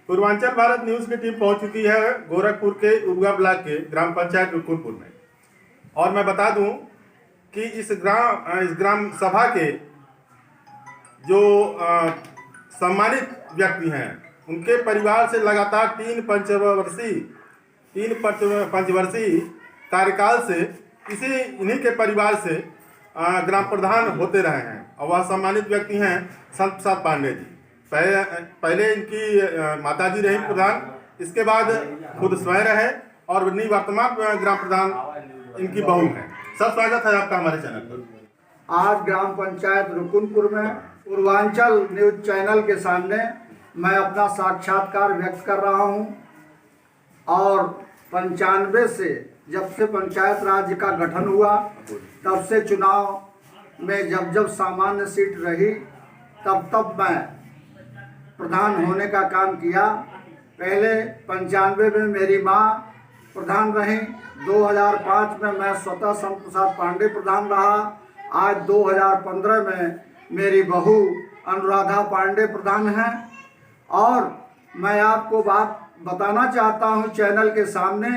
Purvanchal Bharat news की team पहुंच चुकी है गोरखपुर के उर्गा ब्लॉक के ग्राम पंचायत रुकुनपुर में। और मैं बता दूं कि इस ग्राम सभा के जो सम्मानित व्यक्ति हैं उनके परिवार से लगातार तीन पंचवर्षीय कार्यकाल से इन्हीं के परिवार से ग्राम प्रधान होते रहे हैं। और वह सम्मानित व्यक्ति हैं संत प्रसाद पांडे जी। पहले इनकी माताजी रही प्रधान, इसके बाद खुद स्वयं रहे और वर्तमान ग्राम प्रधान इनकी बहू हैं। सब स्वागत है आपका हमारे चैनल पर। आज ग्राम पंचायत रुकुनपुर में पूर्वांचल न्यूज चैनल के सामने मैं अपना साक्षात्कार व्यक्त कर रहा हूं। और 95 से जब से पंचायत राज्य का गठन हुआ तब से चुनाव में जब सामान्य सीट रही तब मैं प्रधान होने का काम किया। पहले 95 में मेरी माँ प्रधान रही, 2005 में मैं स्वतः संत प्रसाद पांडे प्रधान रहा, आज 2015 में मेरी बहू अनुराधा पांडे प्रधान हैं। और मैं आपको बात बताना चाहता हूं चैनल के सामने,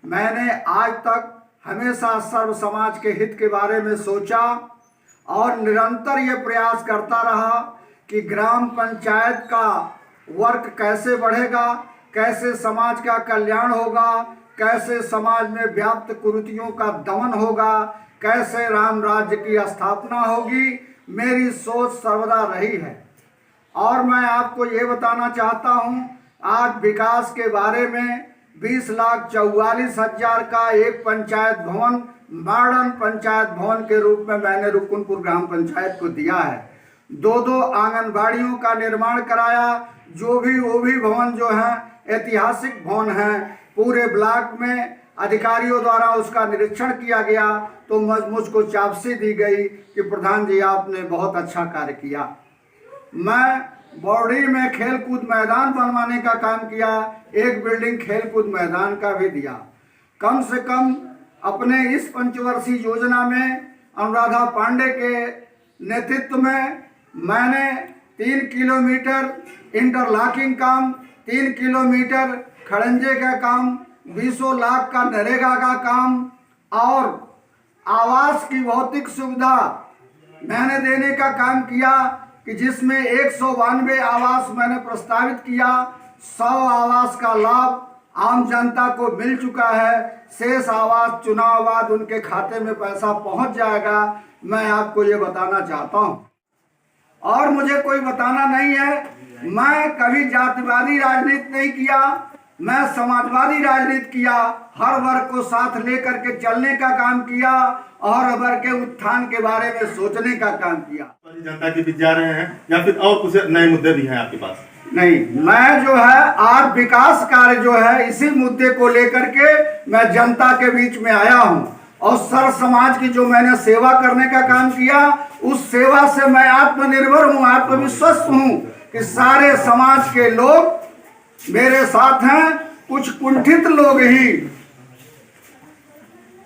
मैंने आज तक हमेशा सर्व समाज के हित के बारे में सोचा और निरंतर ये प्रयास करता रहा कि ग्राम पंचायत का वर्क कैसे बढ़ेगा, कैसे समाज का कल्याण होगा, कैसे समाज में व्याप्त कुरीतियों का दमन होगा, कैसे राम राज्य की स्थापना होगी। मेरी सोच सर्वदा रही है। और मैं आपको ये बताना चाहता हूँ, आज विकास के बारे में 20,44,000 का एक पंचायत भवन मॉडर्न पंचायत भवन के रूप में मैंने रुकुनपुर ग्राम पंचायत को दिया है। 2 आंगनबाड़ियों का निर्माण कराया। वो भी भवन जो है ऐतिहासिक भवन है। पूरे ब्लॉक में अधिकारियों द्वारा उसका निरीक्षण किया गया तो मुझको चापसी दी गई कि प्रधान जी आपने बहुत अच्छा कार्य किया। मैं बॉडी में खेल कूद मैदान बनवाने का काम किया, एक बिल्डिंग खेल कूद मैदान का भी दिया। कम से कम अपने इस पंचवर्षीय योजना में अनुराधा पांडे के नेतृत्व में मैंने 3 किलोमीटर इंटरलॉकिंग काम, 3 किलोमीटर खड़ंजे का काम, 20 लाख का नरेगा का काम और आवास की भौतिक सुविधा मैंने देने का काम किया कि जिसमें 192 आवास मैंने प्रस्तावित किया। 100 आवास का लाभ आम जनता को मिल चुका है। शेष आवास चुनाव बाद उनके खाते में पैसा पहुंच जाएगा। मैं आपको ये बताना चाहता हूं। और मुझे कोई बताना नहीं है, मैं कभी जातिवादी राजनीति नहीं किया, मैं समाजवादी राजनीति किया। हर वर्ग को साथ लेकर के चलने का काम किया और हर वर्ग के उत्थान के बारे में सोचने का काम किया। जनता के बीच जा रहे हैं या फिर और कुछ नए मुद्दे भी हैं आपके पास? नहीं, मैं जो है आज विकास कार्य जो है इसी मुद्दे को लेकर के मैं जनता के बीच में आया हूं। और सर्व समाज की जो मैंने सेवा करने का काम किया, उस सेवा से मैं आत्मनिर्भर हूं, आत्मविश्वास हूं कि सारे समाज के लोग मेरे साथ हैं। कुछ कुंठित लोग ही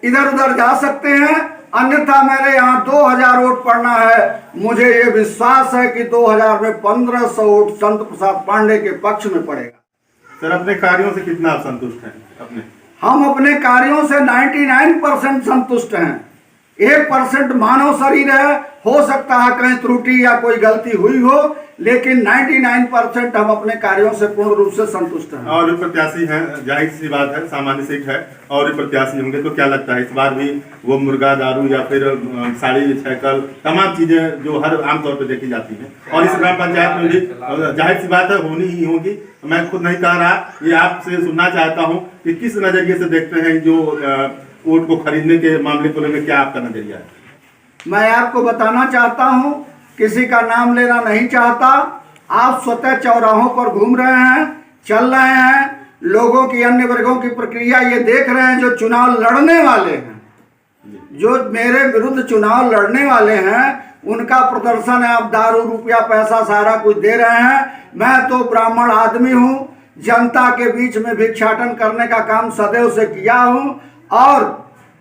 इधर उधर जा सकते हैं, अन्यथा मेरे यहाँ 2000 वोट पड़ना है। मुझे ये विश्वास है कि 2000 में 1500 वोट संत प्रसाद पांडे के पक्ष में पड़ेगा। सर, अपने कार्यों से कितना आप संतुष्ट हैं? हम अपने कार्यों से 99% संतुष्ट हैं। 1% मानव शरीर है, हो सकता है कहीं त्रुटि या कोई गलती हुई हो, लेकिन 99% हम अपने कार्यों से पूर्ण रूप से संतुष्ट हैं। और भी प्रत्याशी हैं, जाहिर सी बात है, सामान्य सीट है और भी प्रत्याशी होंगे, तो क्या लगता है इस बार भी वो मुर्गा दारू या फिर साड़ी साइकिल तमाम चीजें जो हर आमतौर पर देखी जाती हैं और इस ग्राम पंचायत में भी जाहिर सी बात है होनी ही होगी। मैं खुद नहीं कह रहा, ये आपसे सुनना चाहता हूँ कि किस नजरिए से देखते हैं जो वोट को खरीदने के मामले को लेकर, क्या आपका नजरिया है? मैं आपको बताना चाहता हूं, किसी का नाम लेना नहीं चाहता। आप स्वतः चौराहों पर घूम रहे हैं, चल रहे हैं, लोगों की अन्य वर्गों की प्रक्रिया ये देख रहे हैं। जो चुनाव लड़ने वाले हैं, जो मेरे विरुद्ध चुनाव लड़ने वाले हैं, उनका प्रदर्शन है। आप दारू रुपया पैसा सारा कुछ दे रहे हैं। मैं तो ब्राह्मण आदमी हूं, जनता के बीच में भिक्षाटन करने का काम सदैव से किया हूं और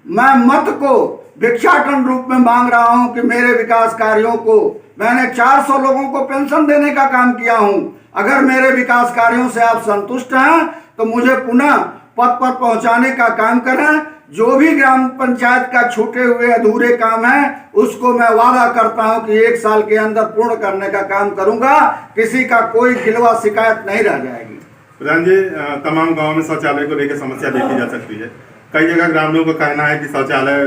मैं मत को भिक्षाटन रूप में मांग रहा हूं कि मेरे विकास कार्यों को मैंने 400 लोगों को पेंशन देने का काम किया हूं। अगर मेरे विकास कार्यों से आप संतुष्ट हैं तो मुझे पुनः पद पर पहुंचाने का काम करें। जो भी ग्राम पंचायत का छूटे हुए अधूरे काम है उसको मैं वादा करता हूं कि 1 साल के अंदर पूर्ण करने का काम करूंगा। किसी का कोई गिलवा शिकायत नहीं रह जाएगी। प्रधान जी, तमाम गांवों में शौचालय को लेकर समस्या देखी जा सकती है। कई जगह ग्रामीणों का कहना है कि शौचालय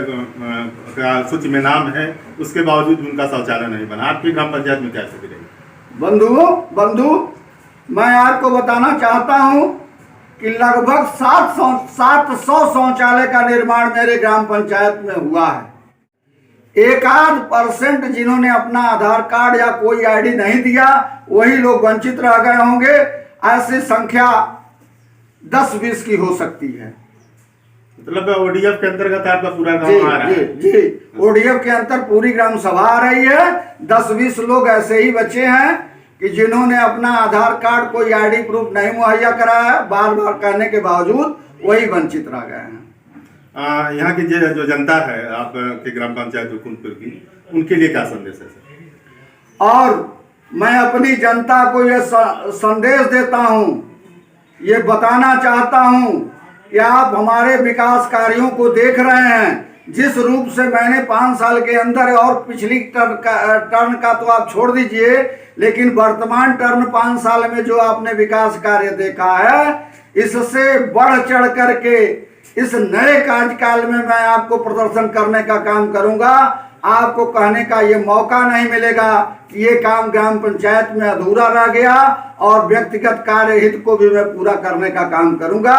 का सूची में नाम है, उसके बावजूद उनका शौचालय नहीं बना। आपकी ग्राम पंचायत में क्या स्थिति रही? बंधु, मैं आपको बताना चाहता हूं कि लगभग 700 शौचालय का निर्माण मेरे ग्राम पंचायत में हुआ है। 1-8% जिन्होंने अपना आधार कार्ड या कोई आईडी नहीं दिया वही लोग वंचित रह गए होंगे। ऐसी संख्या 10-20 की हो सकती है। मतलब ओडीएफ के अंतर्गत आपका पूरा गांव आ रहा है? जी, ओडीएफ के अंतर पूरी ग्राम सभा आ रही है। 10-20 लोग ऐसे ही बचे हैं कि जिन्होंने अपना आधार कार्ड कोई आईडी प्रूफ नहीं मुहैया कराया, बार बार कहने के बावजूद वही वंचित रह गए हैं। यहाँ की जो जनता है आपके ग्राम पंचायत रुकुनपुर की, उनके लिए क्या संदेश है सर? और मैं अपनी जनता को ये संदेश देता हूँ, ये बताना चाहता हूँ कि आप हमारे विकास कार्यों को देख रहे हैं। जिस रूप से मैंने 5 साल के अंदर, और पिछली टर्न का तो आप छोड़ दीजिए, लेकिन वर्तमान टर्न 5 साल में जो आपने विकास कार्य देखा है, इससे बढ़ चढ़ करके इस नए कार्यकाल में मैं आपको प्रदर्शन करने का काम करूंगा। आपको कहने का ये मौका नहीं मिलेगा कि ये काम ग्राम पंचायत में अधूरा रह गया, और व्यक्तिगत कार्य हित को भी मैं पूरा करने का काम करूंगा।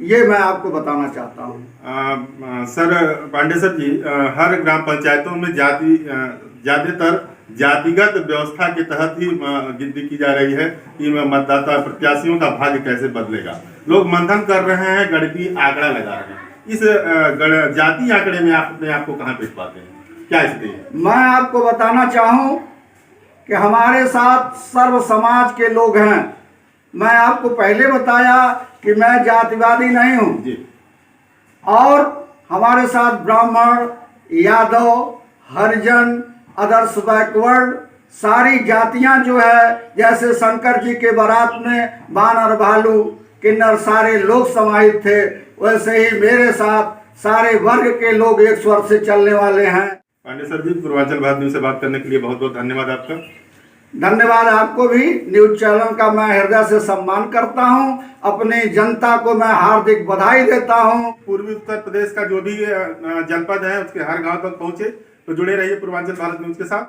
ये मैं आपको बताना चाहता हूँ। सर पांडे सर जी, हर ग्राम पंचायतों में ज्यादातर जातिगत व्यवस्था के तहत ही गिनती की जा रही है कि मतदाता प्रत्याशियों का भाग्य कैसे बदलेगा। लोग मंथन कर रहे हैं, गणितीय आंकड़ा लगा रहे हैं। इस जाति आंकड़े में आप अपने आप को कहाँ पेश पाते हैं? क्या स्थिति है? मैं आपको बताना चाहूँ कि हमारे साथ सर्व समाज के लोग हैं। मैं आपको पहले बताया कि मैं जातिवादी नहीं हूँ जी। और हमारे साथ ब्राह्मण, यादव, हरिजन, अदर्स बैकवर्ड सारी जातियां जो है, जैसे शंकर जी के बारात में बानर, भालू, किन्नर सारे लोग समाहित थे, वैसे ही मेरे साथ सारे वर्ग के लोग एक स्वर से चलने वाले हैं। पांडे सर जी, पूर्वांचल भारत न्यूज़ से बात करने के लिए बहुत बहुत धन्यवाद आपका। धन्यवाद आपको भी। न्यूज चैनल का मैं हृदय से सम्मान करता हूं। अपनी जनता को मैं हार्दिक बधाई देता हूं। पूर्वी उत्तर प्रदेश का जो भी जनपद है उसके हर गांव तक पहुंचे, तो जुड़े रहिए पूर्वांचल भारत न्यूज़ के साथ।